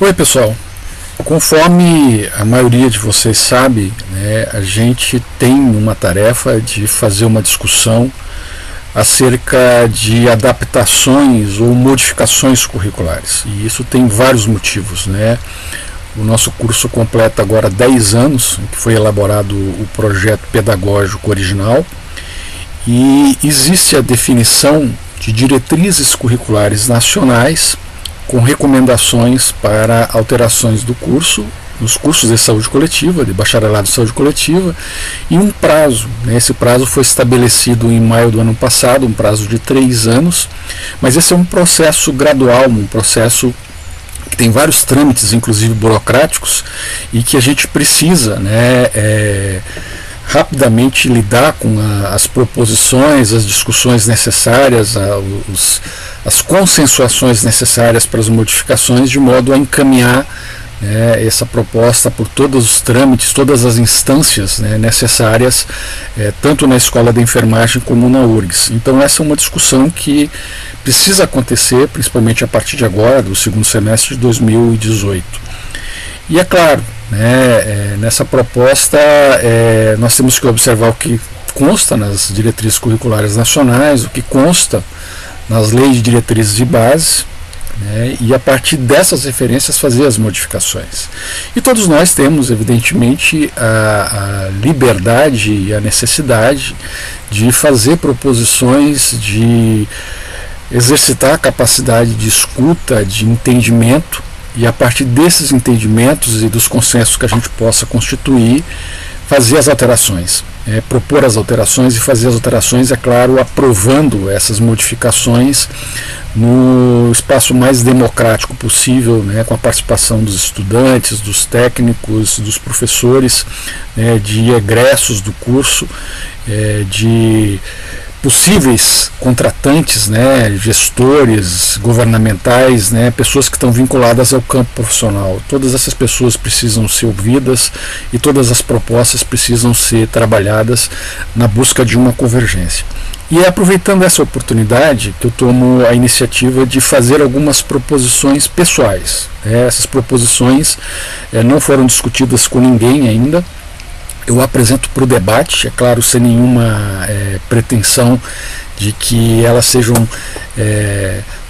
Oi pessoal, conforme a maioria de vocês sabe, a gente tem uma tarefa de fazer uma discussão acerca de adaptações ou modificações curriculares, e isso tem vários motivos. O nosso curso completa agora 10 anos, que foi elaborado o projeto pedagógico original, e existe a definição de diretrizes curriculares nacionais com recomendações para alterações do curso, nos cursos de saúde coletiva, de bacharelado de saúde coletiva, e um prazo. Esse prazo foi estabelecido em maio do ano passado, um prazo de 3 anos, mas esse é um processo gradual, um processo que tem vários trâmites, inclusive burocráticos, e que a gente precisa rapidamente lidar com as proposições, as discussões necessárias, as consensuações necessárias para as modificações, de modo a encaminhar essa proposta por todos os trâmites, todas as instâncias necessárias, tanto na escola de enfermagem como na URGS. Então essa é uma discussão que precisa acontecer, principalmente a partir de agora, do segundo semestre de 2018. E é claro, nessa proposta nós temos que observar o que consta nas diretrizes curriculares nacionais, o que consta nas leis de diretrizes de base, e a partir dessas referências fazer as modificações. E todos nós temos, evidentemente, a liberdade e a necessidade de fazer proposições, de exercitar a capacidade de escuta, de entendimento, e a partir desses entendimentos e dos consensos que a gente possa constituir, fazer as alterações, propor as alterações e fazer as alterações, é claro, aprovando essas modificações no espaço mais democrático possível, com a participação dos estudantes, dos técnicos, dos professores, de egressos do curso, de possíveis contratantes, gestores governamentais, pessoas que estão vinculadas ao campo profissional. Todas essas pessoas precisam ser ouvidas e todas as propostas precisam ser trabalhadas na busca de uma convergência. E é aproveitando essa oportunidade que eu tomo a iniciativa de fazer algumas proposições pessoais. Essas proposições não foram discutidas com ninguém ainda. Eu apresento para o debate, é claro, sem nenhuma pretensão de que elas sejam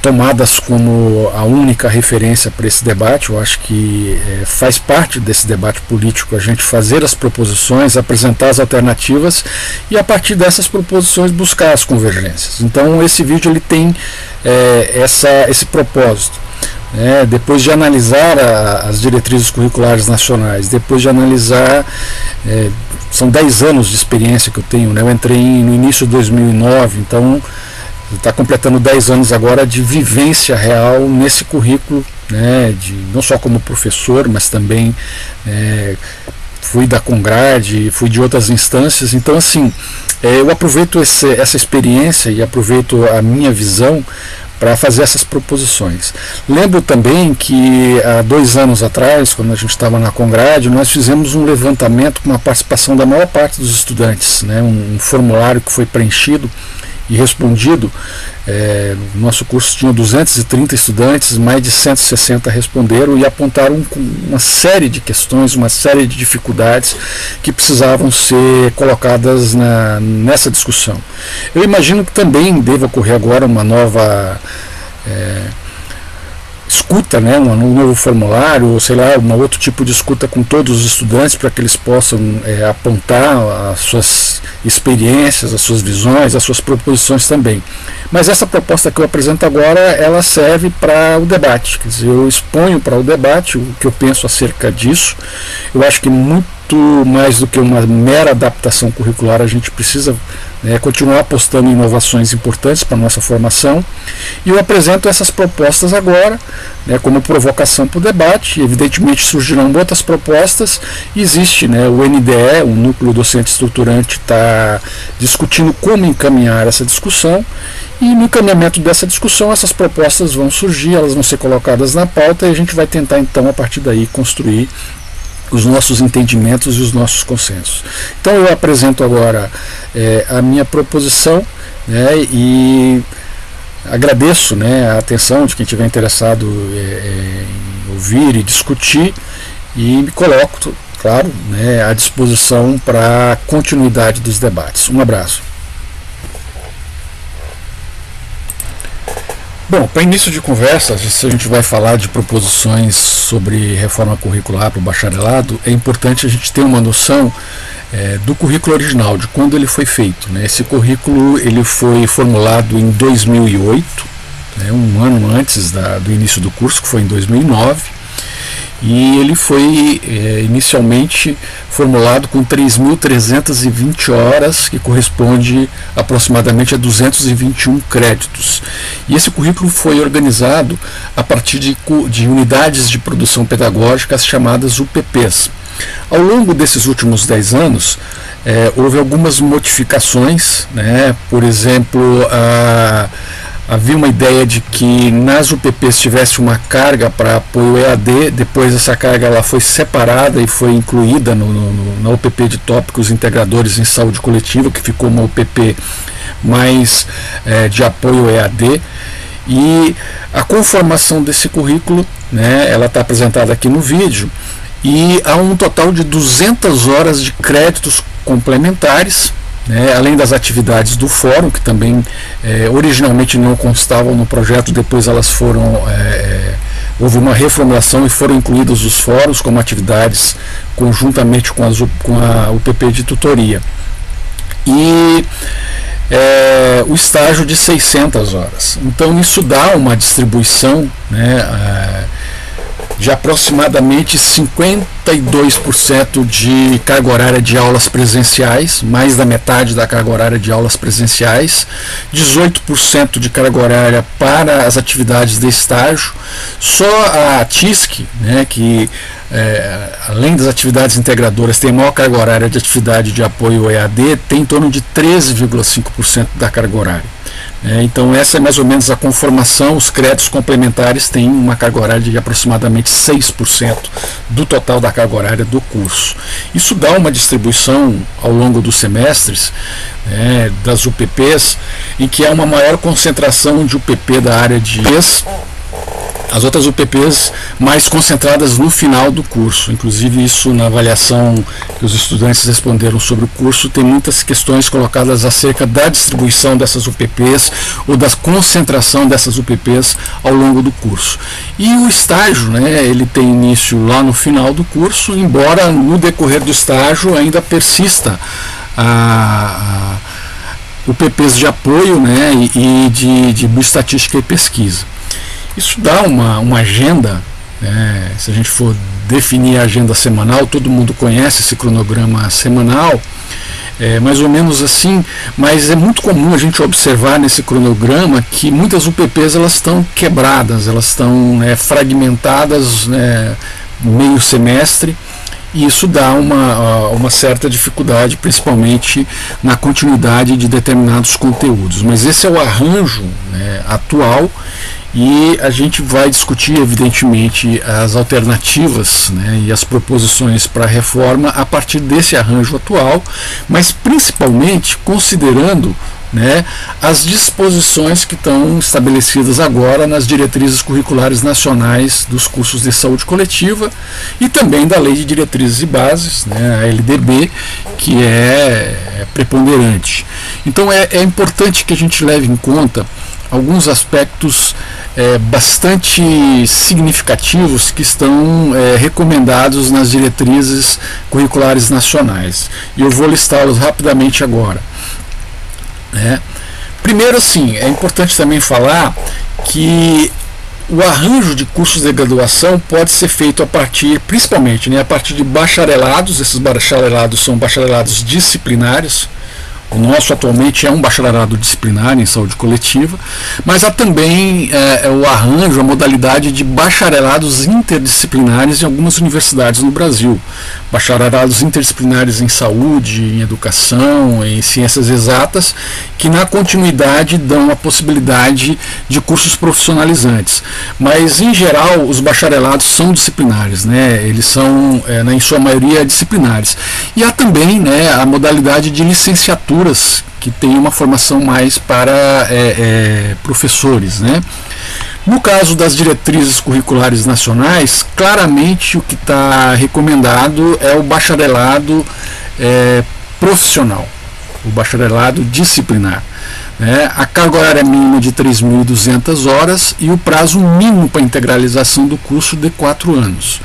tomadas como a única referência para esse debate. Eu acho que faz parte desse debate político a gente fazer as proposições, apresentar as alternativas e, a partir dessas proposições, buscar as convergências. Então esse vídeo ele tem esse propósito. Depois de analisar as diretrizes curriculares nacionais, depois de analisar, são 10 anos de experiência que eu tenho, eu entrei no início de 2009, então está completando 10 anos agora de vivência real nesse currículo, não só como professor, mas também fui da Congrade, fui de outras instâncias. Então assim, eu aproveito essa experiência e aproveito a minha visão para fazer essas proposições. Lembro também que há 2 anos atrás, quando a gente estava na Congrade, nós fizemos um levantamento com a participação da maior parte dos estudantes, um formulário que foi preenchido e respondido. No nosso curso tinha 230 estudantes, mais de 160 responderam e apontaram uma série de questões, uma série de dificuldades que precisavam ser colocadas nessa discussão. Eu imagino que também deva ocorrer agora uma nova escuta, um novo formulário, ou sei lá, um outro tipo de escuta com todos os estudantes, para que eles possam apontar as suas experiências, as suas visões, as suas proposições também. Mas essa proposta que eu apresento agora, ela serve para o debate, quer dizer, eu exponho para o debate o que eu penso acerca disso. Eu acho que muito mais do que uma mera adaptação curricular, a gente precisa continuar apostando em inovações importantes para a nossa formação, e eu apresento essas propostas agora como provocação para o debate. Evidentemente surgirão outras propostas, e existe o NDE, o Núcleo Docente Estruturante, está discutindo como encaminhar essa discussão, e no encaminhamento dessa discussão essas propostas vão surgir, elas vão ser colocadas na pauta, e a gente vai tentar então a partir daí construir os nossos entendimentos e os nossos consensos. Então eu apresento agora a minha proposição, e agradeço a atenção de quem estiver interessado em ouvir e discutir, e me coloco, claro, né, à disposição para a continuidade dos debates. Um abraço. Bom, para início de conversa, se a gente vai falar de proposições sobre reforma curricular para o bacharelado, é importante a gente ter uma noção do currículo original, de quando ele foi feito, né? Esse currículo ele foi formulado em 2008, né, um ano antes do início do curso, que foi em 2009, e ele foi inicialmente formulado com 3.320 horas, que corresponde aproximadamente a 221 créditos. E esse currículo foi organizado a partir de unidades de produção pedagógicas chamadas UPPs. Ao longo desses últimos 10 anos, houve algumas modificações, né? Por exemplo, havia uma ideia de que nas UPPs tivesse uma carga para apoio EAD, depois essa carga ela foi separada e foi incluída na UPP de tópicos integradores em saúde coletiva, que ficou uma UPP mais de apoio EAD. E a conformação desse currículo, né, ela está apresentada aqui no vídeo, e há um total de 200 horas de créditos complementares, né, além das atividades do fórum, que também originalmente não constavam no projeto, depois elas foram, houve uma reformulação e foram incluídos os fóruns como atividades conjuntamente com a UPP de tutoria. E o estágio de 600 horas. Então isso dá uma distribuição, né, de aproximadamente 52% de carga horária de aulas presenciais, mais da metade da carga horária de aulas presenciais, 18% de carga horária para as atividades de estágio. Só a TISC, né, que além das atividades integradoras tem maior carga horária de atividade de apoio EAD, tem em torno de 13,5% da carga horária. Então essa é mais ou menos a conformação. Os créditos complementares têm uma carga horária de aproximadamente 6% do total da carga horária do curso. Isso dá uma distribuição ao longo dos semestres, das UPPs, em que há uma maior concentração de UPP da área de as outras UPPs mais concentradas no final do curso. Inclusive isso na avaliação que os estudantes responderam sobre o curso, tem muitas questões colocadas acerca da distribuição dessas UPPs ou da concentração dessas UPPs ao longo do curso. E o estágio, né, ele tem início lá no final do curso, embora no decorrer do estágio ainda persista UPPs de apoio, né, e de estatística e pesquisa. Isso dá uma agenda, né? Se a gente for definir a agenda semanal, todo mundo conhece esse cronograma semanal, mais ou menos assim, mas é muito comum a gente observar nesse cronograma que muitas UPPs elas estão quebradas, elas estão fragmentadas, meio semestre, e isso dá uma certa dificuldade, principalmente na continuidade de determinados conteúdos. Mas esse é o arranjo, né, atual, e a gente vai discutir, evidentemente, as alternativas, né, e as proposições para a reforma a partir desse arranjo atual, mas principalmente considerando, né, as disposições que estão estabelecidas agora nas diretrizes curriculares nacionais dos cursos de saúde coletiva e também da Lei de Diretrizes e Bases, né, a LDB, que é preponderante. Então é importante que a gente leve em conta alguns aspectos bastante significativos que estão recomendados nas diretrizes curriculares nacionais. E eu vou listá-los rapidamente agora. Primeiro, assim, é importante também falar que o arranjo de cursos de graduação pode ser feito a partir, principalmente, né, a partir de bacharelados. Esses bacharelados são bacharelados disciplinares. O nosso atualmente é um bacharelado disciplinar em saúde coletiva, mas há também o arranjo, a modalidade de bacharelados interdisciplinares em algumas universidades no Brasil. Bacharelados interdisciplinares em saúde, em educação, em ciências exatas, que na continuidade dão a possibilidade de cursos profissionalizantes. Mas, em geral, os bacharelados são disciplinares, né? Eles são, em sua maioria, disciplinares. E há também, né, a modalidade de licenciaturas, que tem uma formação mais para professores, né? No caso das diretrizes curriculares nacionais, claramente o que está recomendado é o bacharelado profissional, o bacharelado disciplinar. A carga horária mínima de 3.200 horas e o prazo mínimo para integralização do curso de 4 anos.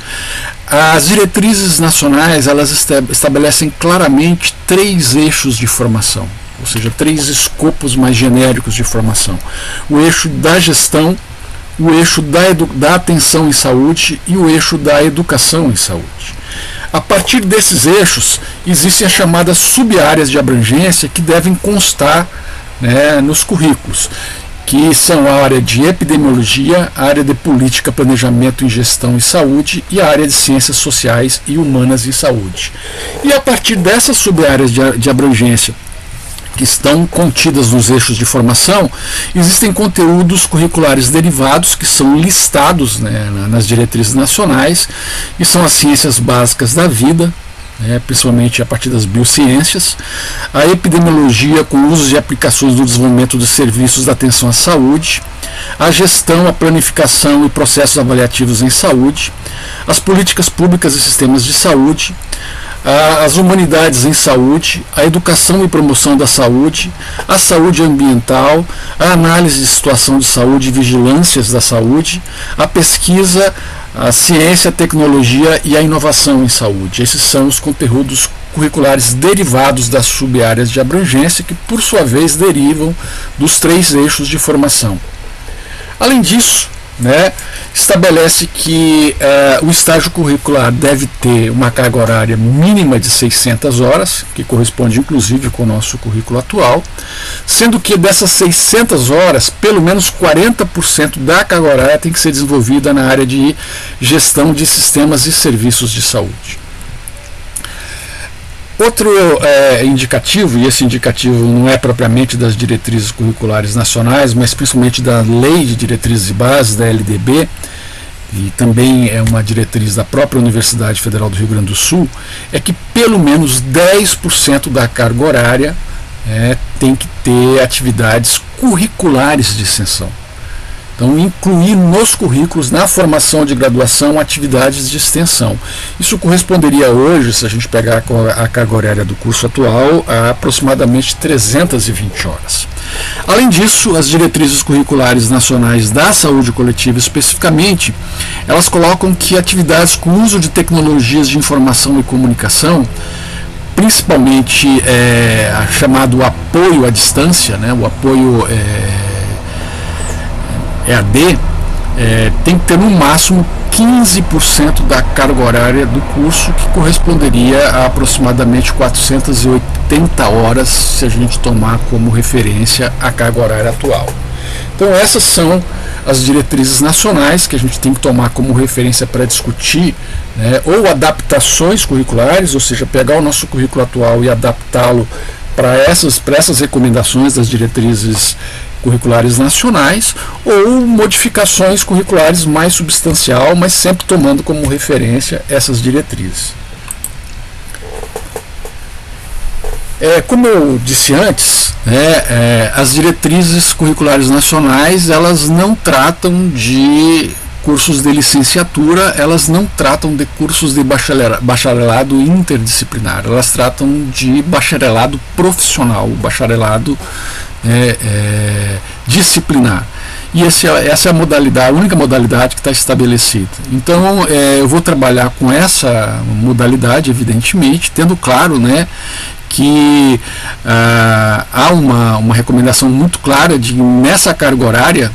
As diretrizes nacionais, elas estabelecem claramente 3 eixos de formação, ou seja, 3 escopos mais genéricos de formação. O eixo da gestão, o eixo da atenção em saúde e o eixo da educação em saúde. A partir desses eixos, existem as chamadas sub-áreas de abrangência que devem constar nos currículos, que são a área de epidemiologia, a área de política, planejamento em gestão e saúde e a área de ciências sociais e humanas e saúde. E a partir dessas sub-áreas de abrangência que estão contidas nos eixos de formação, existem conteúdos curriculares derivados que são listados nas diretrizes nacionais, e são as ciências básicas da vida, principalmente a partir das biociências, a epidemiologia com usos e aplicações do desenvolvimento dos serviços da atenção à saúde, a gestão, a planificação e processos avaliativos em saúde, as políticas públicas e sistemas de saúde, as humanidades em saúde, a educação e promoção da saúde, a saúde ambiental, a análise de situação de saúde e vigilâncias da saúde, a pesquisa, a ciência, a tecnologia e a inovação em saúde. Esses são os conteúdos curriculares derivados das sub-áreas de abrangência, que por sua vez derivam dos 3 eixos de formação. Além disso, estabelece que o estágio curricular deve ter uma carga horária mínima de 600 horas, que corresponde inclusive com o nosso currículo atual, sendo que dessas 600 horas, pelo menos 40% da carga horária tem que ser desenvolvida na área de gestão de sistemas e serviços de saúde. Outro indicativo, e esse indicativo não é propriamente das diretrizes curriculares nacionais, mas principalmente da Lei de Diretrizes e Bases, da LDB, e também é uma diretriz da própria Universidade Federal do Rio Grande do Sul, é que pelo menos 10% da carga horária tem que ter atividades curriculares de extensão. Então, incluir nos currículos, na formação de graduação, atividades de extensão. Isso corresponderia hoje, se a gente pegar a carga horária do curso atual, a aproximadamente 320 horas. Além disso, as diretrizes curriculares nacionais da saúde coletiva, especificamente, elas colocam que atividades com uso de tecnologias de informação e comunicação, principalmente chamado apoio à distância, o apoio EAD, tem que ter no máximo 15% da carga horária do curso, que corresponderia a aproximadamente 480 horas, se a gente tomar como referência a carga horária atual. Então essas são as diretrizes nacionais que a gente tem que tomar como referência para discutir, ou adaptações curriculares, ou seja, pegar o nosso currículo atual e adaptá-lo para essas recomendações das diretrizes curriculares nacionais, ou modificações curriculares mais substancial, mas sempre tomando como referência essas diretrizes. Como eu disse antes, as diretrizes curriculares nacionais, elas não tratam de cursos de licenciatura, elas não tratam de cursos de bacharelado interdisciplinar, elas tratam de bacharelado profissional, bacharelado disciplinar. E essa é a modalidade, a única modalidade que está estabelecida. Então, eu vou trabalhar com essa modalidade, evidentemente, tendo claro, que há uma recomendação muito clara de, nessa carga horária,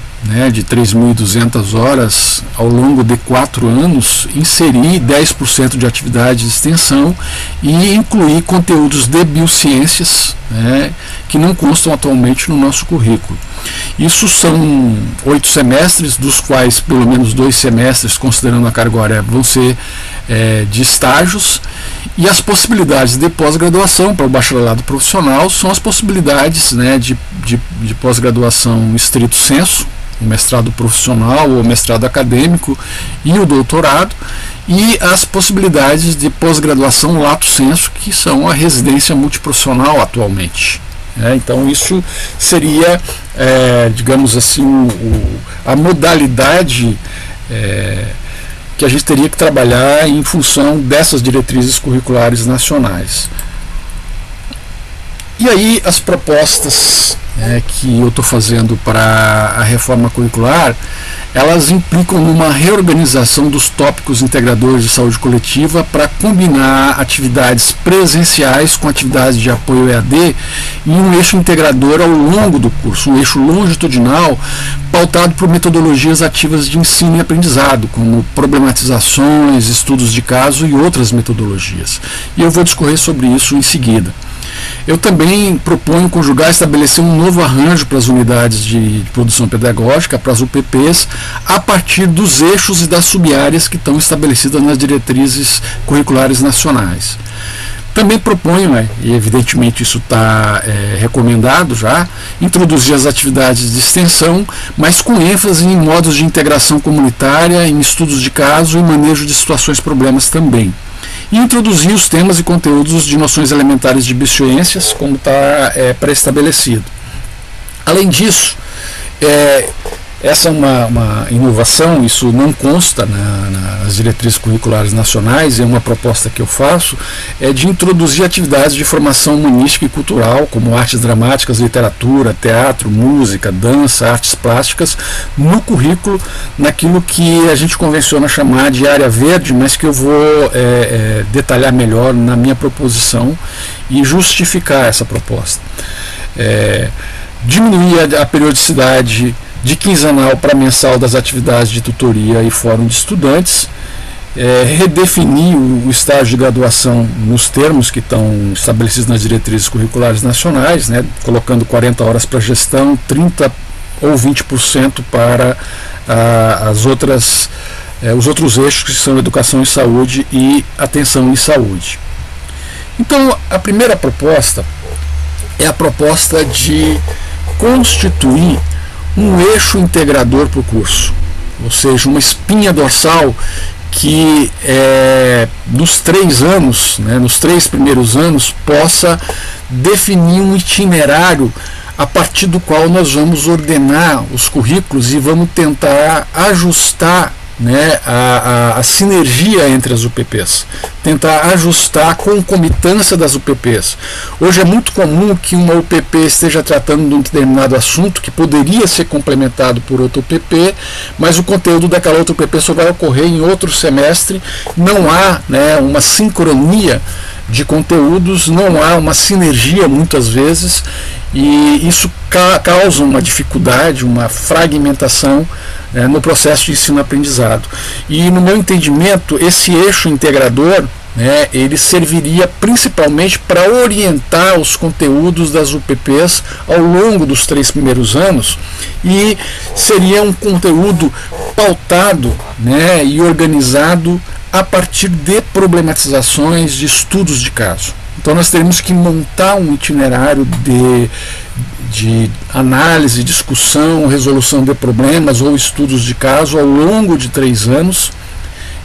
de 3.200 horas ao longo de 4 anos, inserir 10% de atividade de extensão e incluir conteúdos de biociências, que não constam atualmente no nosso currículo. Isso são 8 semestres, dos quais pelo menos 2 semestres, considerando a carga horária, vão ser de estágios, e as possibilidades de pós-graduação para o bacharelado profissional são as possibilidades de pós-graduação estrito sensu, o mestrado profissional ou mestrado acadêmico e o doutorado, e as possibilidades de pós-graduação lato sensu, que são a residência multiprofissional atualmente. Então isso seria, digamos assim, a modalidade que a gente teria que trabalhar em função dessas diretrizes curriculares nacionais. E aí as propostas que eu estou fazendo para a reforma curricular, elas implicam numa reorganização dos tópicos integradores de saúde coletiva para combinar atividades presenciais com atividades de apoio EAD em um eixo integrador ao longo do curso, um eixo longitudinal pautado por metodologias ativas de ensino e aprendizado, como problematizações, estudos de caso e outras metodologias. E eu vou discorrer sobre isso em seguida. Eu também proponho conjugar e estabelecer um novo arranjo para as unidades de produção pedagógica, para as UPPs, a partir dos eixos e das sub-áreas que estão estabelecidas nas diretrizes curriculares nacionais. Também proponho, e evidentemente isso está recomendado já, introduzir as atividades de extensão, mas com ênfase em modos de integração comunitária, em estudos de caso e manejo de situações problemas também. E introduzir os temas e conteúdos de noções elementares de biociências, como está pré-estabelecido. Além disso, essa é uma inovação, isso não consta nas diretrizes curriculares nacionais, é uma proposta que eu faço, de introduzir atividades de formação humanística e cultural, como artes dramáticas, literatura, teatro, música, dança, artes plásticas, no currículo, naquilo que a gente convenciona chamar de área verde, mas que eu vou detalhar melhor na minha proposição e justificar essa proposta. Diminuir a periodicidade de quinzenal para mensal das atividades de tutoria e fórum de estudantes, redefinir o estágio de graduação nos termos que estão estabelecidos nas diretrizes curriculares nacionais, colocando 40 horas para gestão, 30% ou 20% para os outros eixos que são educação e saúde e atenção em saúde. Então, a primeira proposta é a proposta de constituir um eixo integrador para o curso, ou seja, uma espinha dorsal que nos 3 anos, nos 3 primeiros anos, possa definir um itinerário a partir do qual nós vamos ordenar os currículos e vamos tentar ajustar a sinergia entre as UPPs, tentar ajustar a concomitância das UPPs. Hoje é muito comum que uma UPP esteja tratando de um determinado assunto que poderia ser complementado por outra UPP, mas o conteúdo daquela outra UPP só vai ocorrer em outro semestre, não há uma sincronia de conteúdos, não há uma sinergia muitas vezes, e isso causa uma dificuldade, uma fragmentação no processo de ensino-aprendizado. E no meu entendimento, esse eixo integrador, ele serviria principalmente para orientar os conteúdos das UPPs ao longo dos 3 primeiros anos, e seria um conteúdo pautado e organizado a partir de problematizações, de estudos de caso. Então nós teremos que montar um itinerário de análise, discussão, resolução de problemas ou estudos de caso ao longo de 3 anos,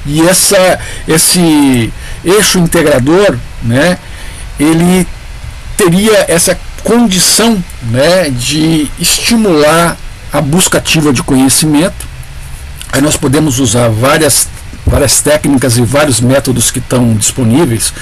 e esse eixo integrador, ele teria essa condição de estimular a busca ativa de conhecimento. Aí nós podemos usar várias técnicas e vários métodos que estão disponíveis,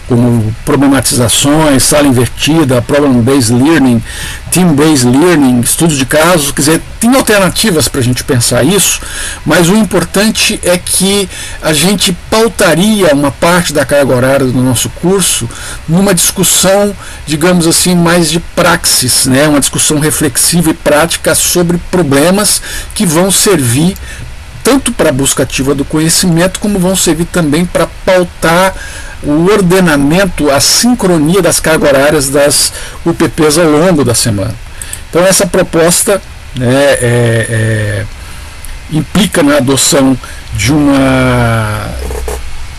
como problematizações, sala invertida, problem-based learning, team-based learning, estudos de casos. Quer dizer, tem alternativas para a gente pensar isso, mas o importante é que a gente pautaria uma parte da carga horária do nosso curso numa discussão, digamos assim, mais de praxis, uma discussão reflexiva e prática sobre problemas que vão servir tanto para a busca ativa do conhecimento, como vão servir também para pautar o ordenamento, a sincronia das cargas horárias das UPPs ao longo da semana. Então essa proposta implica na adoção de uma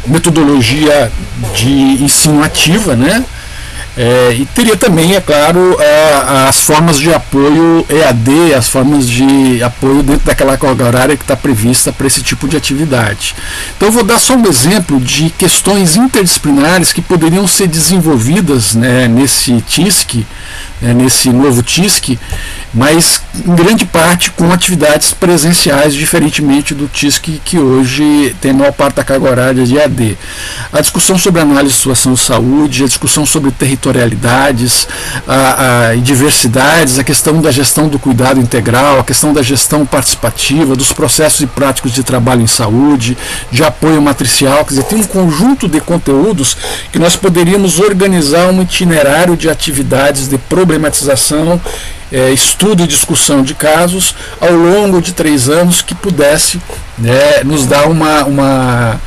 metodologia de ensino ativa, E teria também, é claro, as formas de apoio EAD, as formas de apoio dentro daquela carga horária que está prevista para esse tipo de atividade. Então eu vou dar só um exemplo de questões interdisciplinares que poderiam ser desenvolvidas, né, nesse TISC, nesse novo TISC, mas em grande parte com atividades presenciais, diferentemente do TISC que hoje tem a maior parte da carga horária de EAD. A discussão sobre análise de situação de saúde, a discussão sobre territorialidades e diversidades, a questão da gestão do cuidado integral, a questão da gestão participativa, dos processos e práticos de trabalho em saúde, de apoio matricial, quer dizer, tem um conjunto de conteúdos que nós poderíamos organizar um itinerário de atividades de problematização, estudo e discussão de casos ao longo de 3 anos que pudesse, né, nos dar uma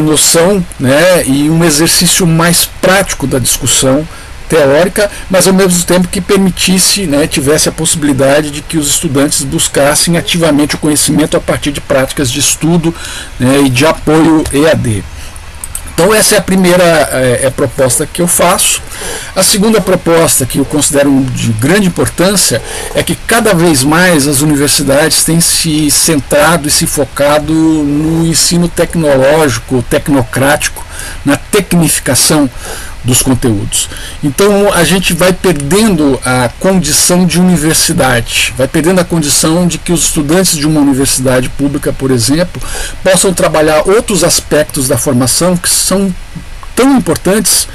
noção, né, e um exercício mais prático da discussão teórica, mas ao mesmo tempo que permitisse, né, tivesse a possibilidade de que os estudantes buscassem ativamente o conhecimento a partir de práticas de estudo, né, e de apoio EAD. Então essa é a primeira proposta que eu faço. A segunda proposta, que eu considero de grande importância, é que cada vez mais as universidades têm se centrado e se focado no ensino tecnológico, tecnocrático, na tecnificação dos conteúdos. Então a gente vai perdendo a condição de universidade, vai perdendo a condição de que os estudantes de uma universidade pública, por exemplo, possam trabalhar outros aspectos da formação que são tão importantes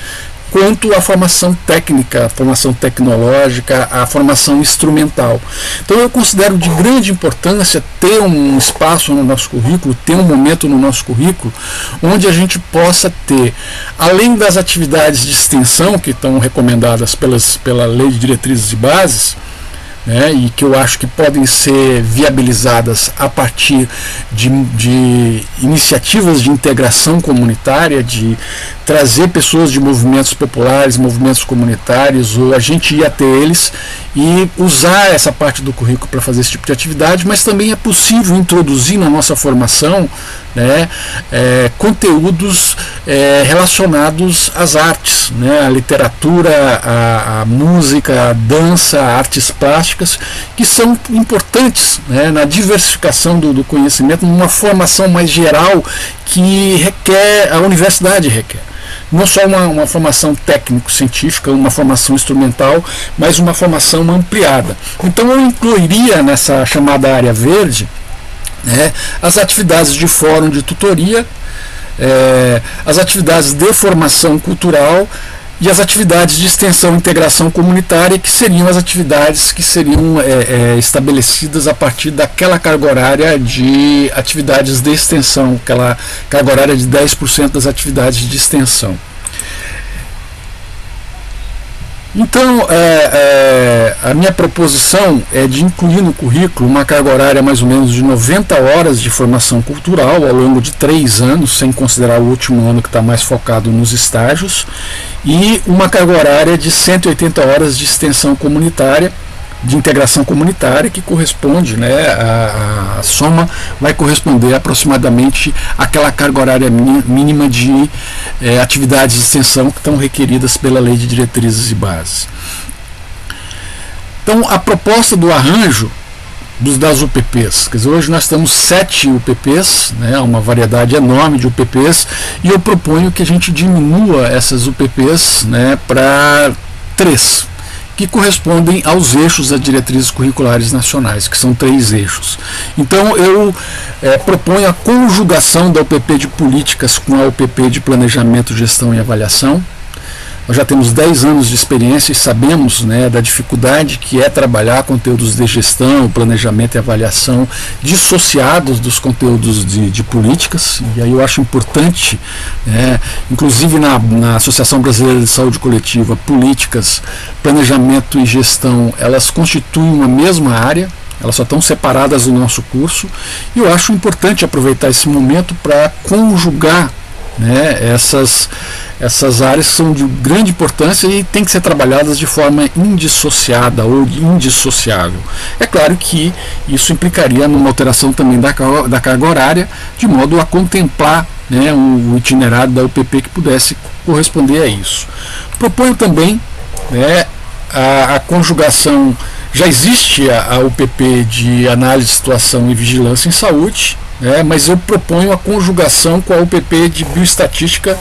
quanto a formação técnica, a formação tecnológica, a formação instrumental. Então eu considero de grande importância ter um espaço no nosso currículo, ter um momento no nosso currículo, onde a gente possa ter, além das atividades de extensão que estão recomendadas pela Lei de Diretrizes e Bases, né, e que eu acho que podem ser viabilizadas a partir de iniciativas de integração comunitária, de trazer pessoas de movimentos populares, movimentos comunitários, ou a gente ir até eles e usar essa parte do currículo para fazer esse tipo de atividade, mas também é possível introduzir na nossa formação, né, conteúdos relacionados às artes, né, a literatura, a música, a dança, a artes plásticas, que são importantes, né, na diversificação do conhecimento, numa formação mais geral que a universidade requer. Não só uma formação técnico-científica, uma formação instrumental, mas uma formação ampliada. Então eu incluiria nessa chamada área verde, né, as atividades de fórum de tutoria, as atividades de formação cultural e as atividades de extensão e integração comunitária, que seriam as atividades que seriam estabelecidas a partir daquela carga horária de atividades de extensão, aquela carga horária de 10% das atividades de extensão. Então, a minha proposição é de incluir no currículo uma carga horária mais ou menos de 90 horas de formação cultural ao longo de 3 anos, sem considerar o último ano que está mais focado nos estágios, e uma carga horária de 180 horas de extensão comunitária, de integração comunitária, que corresponde, né, a soma vai corresponder aproximadamente àquela carga horária mínima de atividades de extensão que estão requeridas pela Lei de Diretrizes e Bases. Então, a proposta do arranjo das UPPs, quer dizer, hoje nós temos 7 UPPs, né, uma variedade enorme de UPPs, e eu proponho que a gente diminua essas UPPs, né, para 3, que correspondem aos eixos das diretrizes curriculares nacionais, que são 3 eixos. Então eu proponho a conjugação da UPP de políticas com a UPP de planejamento, gestão e avaliação. Nós já temos 10 anos de experiência e sabemos, né, da dificuldade que é trabalhar conteúdos de gestão, planejamento e avaliação dissociados dos conteúdos de políticas, e aí eu acho importante, inclusive na Associação Brasileira de Saúde Coletiva, políticas, planejamento e gestão, elas constituem uma mesma área, elas só estão separadas do nosso curso, e eu acho importante aproveitar esse momento para conjugar, né, essas áreas são de grande importância e têm que ser trabalhadas de forma indissociada ou indissociável. É claro que isso implicaria numa alteração também da carga horária, de modo a contemplar, né, um itinerário da UPP que pudesse corresponder a isso. Proponho também, né, a conjugação. Já existe a UPP de análise de situação e vigilância em saúde, né, mas eu proponho a conjugação com a UPP de bioestatística,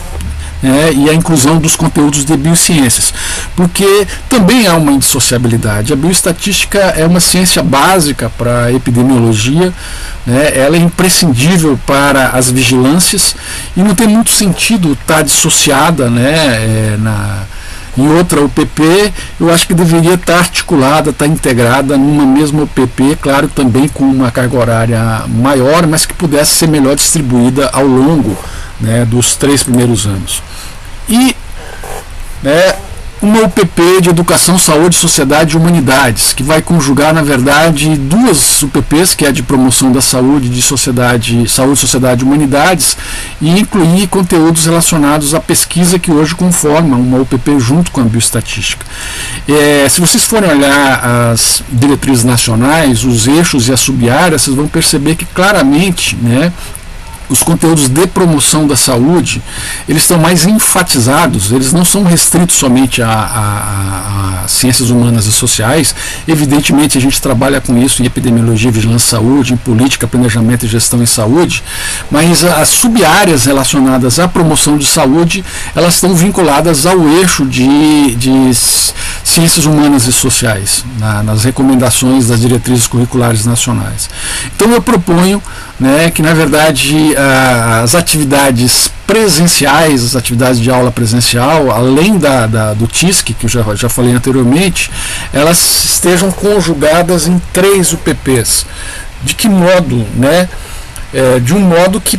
né, e a inclusão dos conteúdos de biociências, porque também há uma indissociabilidade. A bioestatística é uma ciência básica para a epidemiologia, né, ela é imprescindível para as vigilâncias e não tem muito sentido estar dissociada, né, em outra UPP. Eu acho que deveria estar articulada, estar integrada numa mesma UPP, claro, também com uma carga horária maior, mas que pudesse ser melhor distribuída ao longo, né, dos 3 primeiros anos. E, né, uma UPP de Educação, Saúde, Sociedade e Humanidades, que vai conjugar, na verdade, 2 UPPs, que é a de Promoção da Saúde, de Saúde, Sociedade e Humanidades, e incluir conteúdos relacionados à pesquisa que hoje conforma uma UPP junto com a bioestatística. Se vocês forem olhar as diretrizes nacionais, os eixos e as sub-áreas, vocês vão perceber que claramente, né, os conteúdos de promoção da saúde, eles estão mais enfatizados, eles não são restritos somente a ciências humanas e sociais. Evidentemente a gente trabalha com isso em epidemiologia, vigilância em saúde, em política, planejamento e gestão em saúde, mas as sub-áreas relacionadas à promoção de saúde, elas estão vinculadas ao eixo de ciências humanas e sociais, nas recomendações das diretrizes curriculares nacionais. Então eu proponho, né, que na verdade as atividades presenciais, as atividades de aula presencial, além do TISC, que eu já falei anteriormente, elas estejam conjugadas em 3 UPPs. De que modo? Né? De um modo que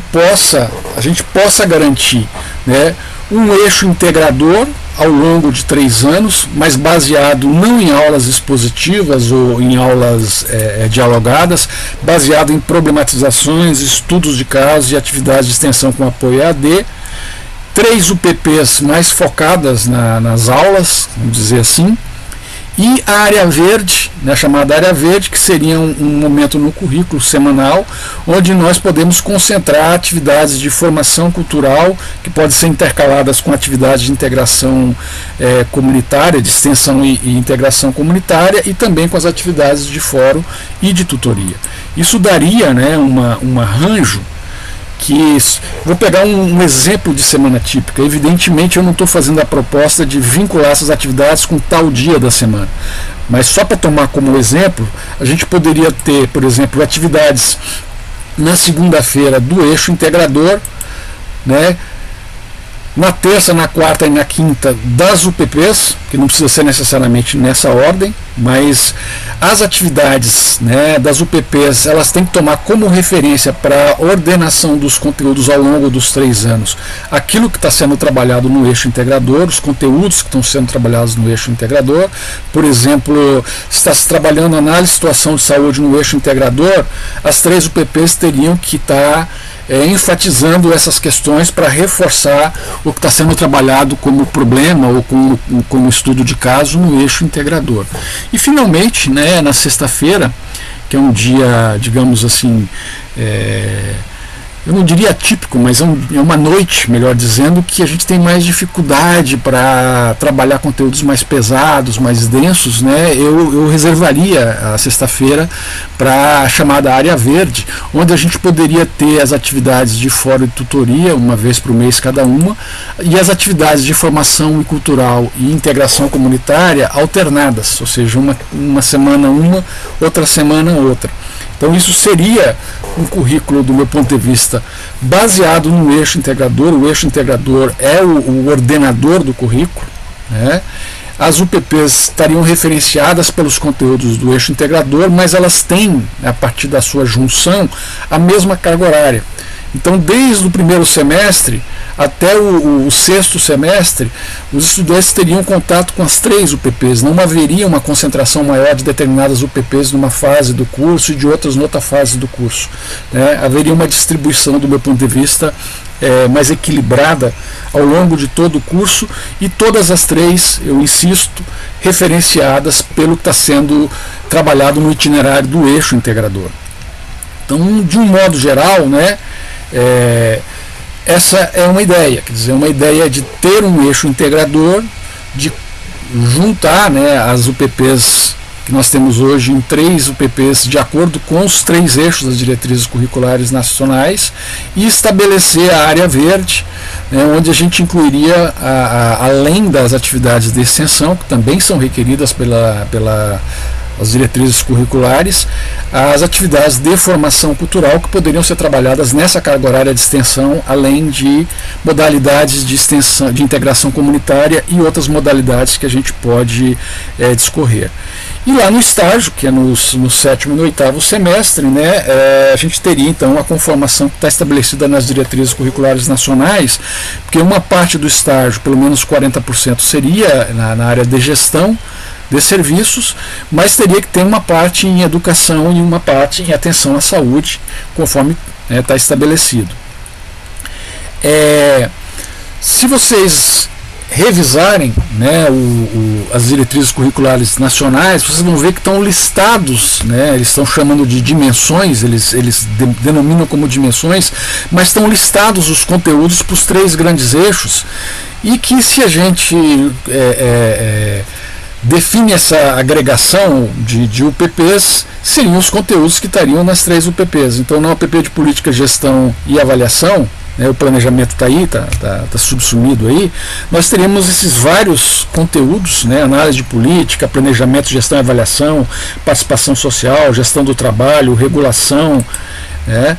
a gente possa garantir, né, um eixo integrador ao longo de 3 anos, mas baseado não em aulas expositivas ou em aulas dialogadas, baseado em problematizações, estudos de casos e atividades de extensão com apoio EAD, 3 UPPs mais focadas nas aulas, vamos dizer assim, e a área verde, né, chamada área verde, que seria um momento no currículo semanal, onde nós podemos concentrar atividades de formação cultural, que podem ser intercaladas com atividades de integração comunitária, de extensão e integração comunitária, e também com as atividades de fórum e de tutoria. Isso daria, né, um arranjo que... Vou pegar um exemplo de semana típica. Evidentemente eu não estou fazendo a proposta de vincular essas atividades com tal dia da semana, mas só para tomar como exemplo, a gente poderia ter, por exemplo, atividades na segunda-feira do eixo integrador, né, na terça, na quarta e na quinta das UPPs, que não precisa ser necessariamente nessa ordem, mas as atividades, né, das UPPs, elas têm que tomar como referência para a ordenação dos conteúdos ao longo dos 3 anos aquilo que está sendo trabalhado no eixo integrador, os conteúdos que estão sendo trabalhados no eixo integrador. Por exemplo, se está se trabalhando análise de situação de saúde no eixo integrador, as 3 UPPs teriam que estar enfatizando essas questões para reforçar o que está sendo trabalhado como problema ou como estudo de caso no eixo integrador. E finalmente, né, na sexta-feira, que é um dia, digamos assim, eu não diria atípico, mas é uma noite, melhor dizendo, que a gente tem mais dificuldade para trabalhar conteúdos mais pesados, mais densos, né? Eu reservaria a sexta-feira para a chamada área verde, onde a gente poderia ter as atividades de fórum e tutoria, uma vez por mês cada uma, e as atividades de formação cultural e integração comunitária alternadas, ou seja, uma semana uma, outra semana outra. Então isso seria um currículo, do meu ponto de vista, baseado no eixo integrador. O eixo integrador é o ordenador do currículo, né? As UPPs estariam referenciadas pelos conteúdos do eixo integrador, mas elas têm, a partir da sua junção, a mesma carga horária. Então, desde o primeiro semestre até o 6º semestre, os estudantes teriam contato com as 3 UPPs. Não haveria uma concentração maior de determinadas UPPs numa fase do curso e de outras noutra fase do curso, né? Haveria uma distribuição, do meu ponto de vista, mais equilibrada ao longo de todo o curso, e todas as 3, eu insisto, referenciadas pelo que está sendo trabalhado no itinerário do eixo integrador. Então, de um modo geral, né, essa é uma ideia, quer dizer, uma ideia de ter um eixo integrador, de juntar, né, as UPPs que nós temos hoje em 3 UPPs de acordo com os 3 eixos das diretrizes curriculares nacionais e estabelecer a área verde, né, onde a gente incluiria, além das atividades de extensão, que também são requeridas as diretrizes curriculares, as atividades de formação cultural que poderiam ser trabalhadas nessa carga horária de extensão, além de modalidades de extensão, de integração comunitária e outras modalidades que a gente pode discorrer. E lá no estágio, que é no 7º e no 8º semestre, né, a gente teria então a conformação que está estabelecida nas diretrizes curriculares nacionais, porque uma parte do estágio, pelo menos 40%, seria na área de gestão de serviços, mas teria que ter uma parte em educação e uma parte em atenção à saúde, conforme está estabelecido. Se vocês revisarem, né, as diretrizes curriculares nacionais, vocês vão ver que estão listados, né, eles estão chamando de dimensões, eles denominam como dimensões, mas estão listados os conteúdos para os 3 grandes eixos, e que se a gente define essa agregação de UPPs, seriam os conteúdos que estariam nas 3 UPPs. Então, na UPP de Política, Gestão e Avaliação, né, o planejamento está aí, está subsumido aí, nós teríamos esses vários conteúdos, né, análise de política, planejamento, gestão e avaliação, participação social, gestão do trabalho, regulação, né.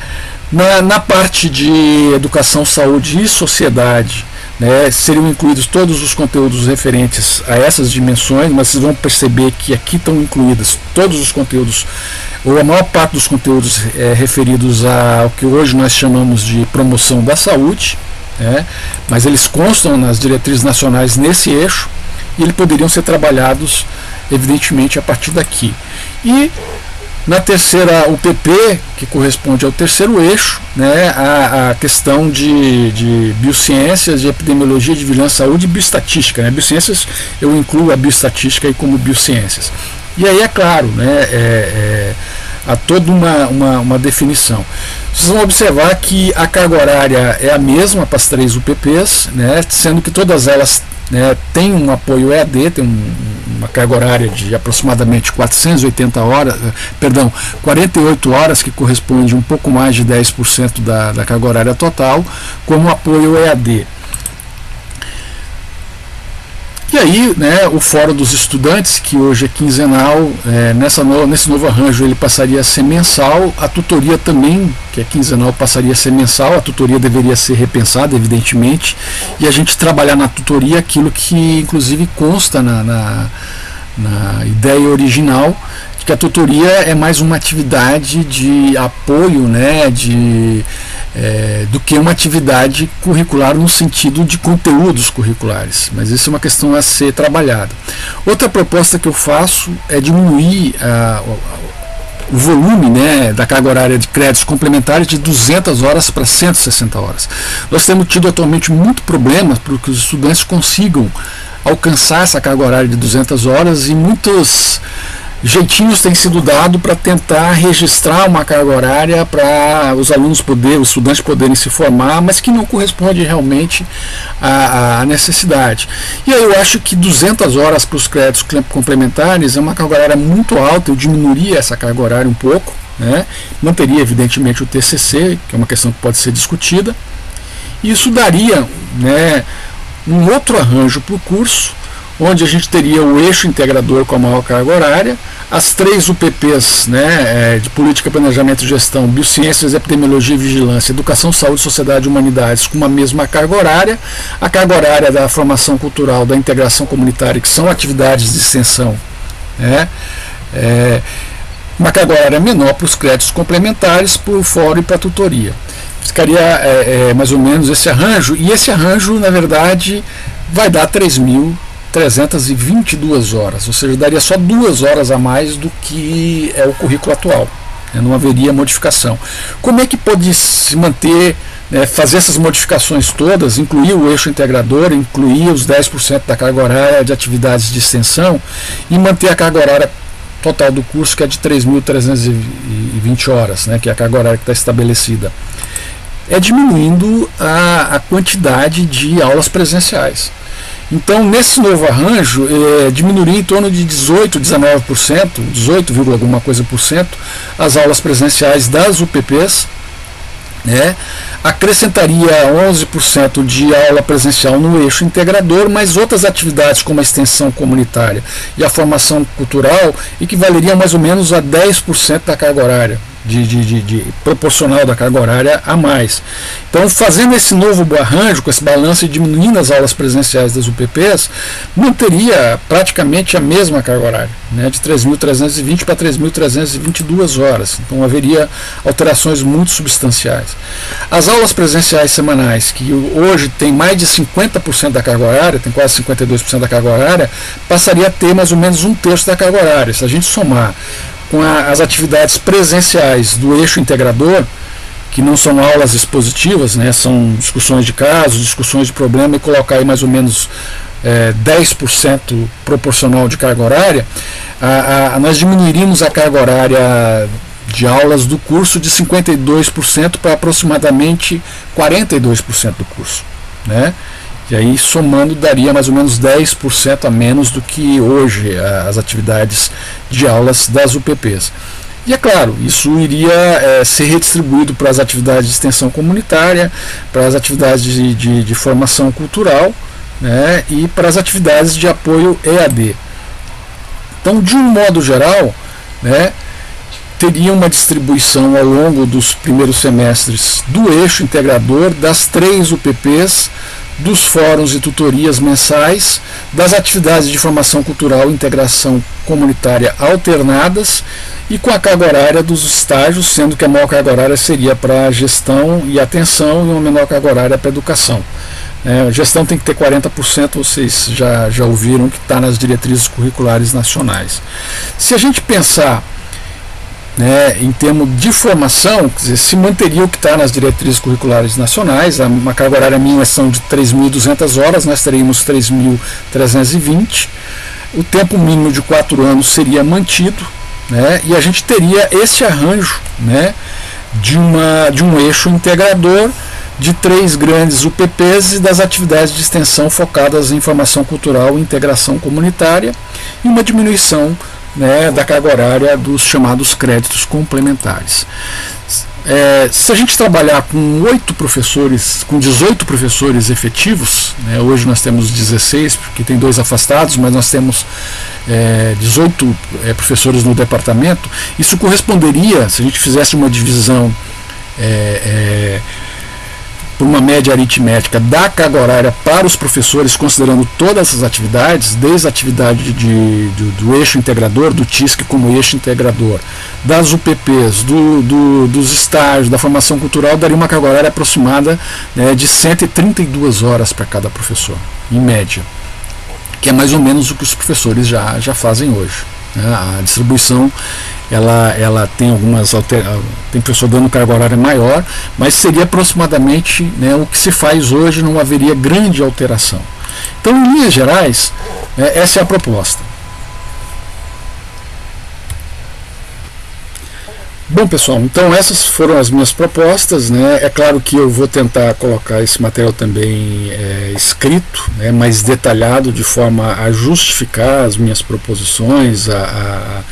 Na parte de educação, saúde e sociedade, né, seriam incluídos todos os conteúdos referentes a essas dimensões, mas vocês vão perceber que aqui estão incluídos todos os conteúdos, ou a maior parte dos conteúdos referidos ao que hoje nós chamamos de promoção da saúde, né, mas eles constam nas diretrizes nacionais nesse eixo, e eles poderiam ser trabalhados, evidentemente, a partir daqui. E na terceira UPP, que corresponde ao terceiro eixo, né, a questão de biociências, de epidemiologia, de vigilância à saúde e bioestatística. Né? Biociências, eu incluo a bioestatística aí como biociências. E aí é claro, né, há toda uma definição. Vocês vão observar que a carga horária é a mesma para as 3 UPPs, né, sendo que todas elas, né, têm um apoio EAD, tem uma carga horária de aproximadamente 48 horas, que corresponde a um pouco mais de 10% da carga horária total, como apoio EAD. E aí, né, o Fórum dos Estudantes, que hoje é quinzenal, nesse novo arranjo ele passaria a ser mensal, a tutoria também, que é quinzenal, passaria a ser mensal, a tutoria deveria ser repensada, evidentemente, e a gente trabalhar na tutoria aquilo que inclusive consta na ideia original, de que a tutoria é mais uma atividade de apoio, né, do que uma atividade curricular no sentido de conteúdos curriculares, mas isso é uma questão a ser trabalhada. Outra proposta que eu faço é diminuir o volume, né, da carga horária de créditos complementares de 200 horas para 160 horas. Nós temos tido atualmente muito problema para que os estudantes consigam alcançar essa carga horária de 200 horas e muitos jeitinhos têm sido dados para tentar registrar uma carga horária para os estudantes poderem se formar, mas que não corresponde realmente à necessidade. E aí eu acho que 200 horas para os créditos complementares é uma carga horária muito alta, eu diminuiria essa carga horária um pouco, né? Manteria evidentemente o TCC, que é uma questão que pode ser discutida, e isso daria, né, um outro arranjo para o curso, onde a gente teria o eixo integrador com a maior carga horária, as 3 UPPs, né, de Política, Planejamento e Gestão, Biociências, Epidemiologia e Vigilância, Educação, Saúde, Sociedade e Humanidades, com uma mesma carga horária, a carga horária da formação cultural, da integração comunitária, que são atividades de extensão, né, uma carga horária menor para os créditos complementares, para o fórum e para a tutoria. Ficaria mais ou menos esse arranjo, e esse arranjo, na verdade, vai dar 3.322 horas, ou seja, daria só 2 horas a mais do que é o currículo atual, né? Não haveria modificação. Como é que pode se manter, né, fazer essas modificações todas, incluir o eixo integrador, incluir os 10% da carga horária de atividades de extensão e manter a carga horária total do curso, que é de 3.320 horas, né, que é a carga horária que está estabelecida? é diminuindo a quantidade de aulas presenciais. Então, nesse novo arranjo, diminuiria em torno de 18, 19%, 18, alguma coisa por cento, as aulas presenciais das UPPs, né? Acrescentaria 11% de aula presencial no eixo integrador, mas outras atividades como a extensão comunitária e a formação cultural equivaleriam mais ou menos a 10% da carga horária, proporcional da carga horária a mais. Então, fazendo esse novo arranjo, com esse balanço e diminuindo as aulas presenciais das UPPs, manteria praticamente a mesma carga horária, né, de 3.320 para 3.322 horas. Então, haveria alterações muito substanciais. As aulas presenciais semanais, que hoje tem mais de 50% da carga horária, tem quase 52% da carga horária, passaria a ter mais ou menos 1/3 da carga horária. Se a gente somar com as atividades presenciais do eixo integrador, que não são aulas expositivas, né, são discussões de casos, discussões de problema, e colocar aí mais ou menos 10% proporcional de carga horária, nós diminuiríamos a carga horária de aulas do curso de 52% para aproximadamente 42% do curso, né? E aí, somando, daria mais ou menos 10% a menos do que hoje as atividades de aulas das UPPs. E é claro, isso iria ser redistribuído para as atividades de extensão comunitária, para as atividades de formação cultural, né, e para as atividades de apoio EAD. Então, de um modo geral, né, teria uma distribuição ao longo dos primeiros semestres do eixo integrador, das 3 UPPs, dos fóruns e tutorias mensais, das atividades de formação cultural e integração comunitária alternadas, e com a carga horária dos estágios, sendo que a maior carga horária seria para gestão e atenção e uma menor carga horária para educação. A gestão tem que ter 40%, vocês já ouviram que está nas diretrizes curriculares nacionais. Se a gente pensar, né, em termos de formação, quer dizer, se manteria o que está nas diretrizes curriculares nacionais, uma carga horária mínima são de 3.200 horas, nós teríamos 3.320, o tempo mínimo de 4 anos seria mantido, né, e a gente teria esse arranjo, né, de um eixo integrador de 3 grandes UPPs e das atividades de extensão focadas em formação cultural e integração comunitária, e uma diminuição, né, da carga horária dos chamados créditos complementares. Se a gente trabalhar com 8 professores, com 18 professores efetivos, né, hoje nós temos 16, porque tem 2 afastados, mas nós temos 18 professores no departamento, isso corresponderia, se a gente fizesse uma divisão por uma média aritmética da carga horária para os professores, considerando todas as atividades, desde a atividade do eixo integrador, do TISC como eixo integrador, das UPPs, dos estágios, da formação cultural, daria uma carga horária aproximada, né, de 132 horas para cada professor, em média, que é mais ou menos o que os professores já fazem hoje. A distribuição ela tem tem professor dando carga horária maior, mas seria aproximadamente, né, o que se faz hoje, não haveria grande alteração. Então, em linhas gerais, essa é a proposta. Bom, pessoal, então essas foram as minhas propostas, né? É claro que eu vou tentar colocar esse material também escrito, né, mais detalhado, de forma a justificar as minhas proposições, a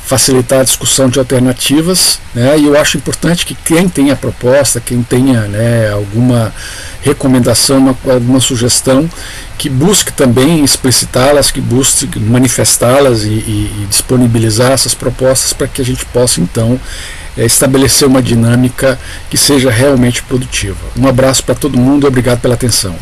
facilitar a discussão de alternativas, né? E eu acho importante que quem tenha proposta, quem tenha, né, alguma recomendação, alguma sugestão, que busque também explicitá-las, que busque manifestá-las e disponibilizar essas propostas para que a gente possa então estabelecer uma dinâmica que seja realmente produtiva. Um abraço para todo mundo, obrigado pela atenção.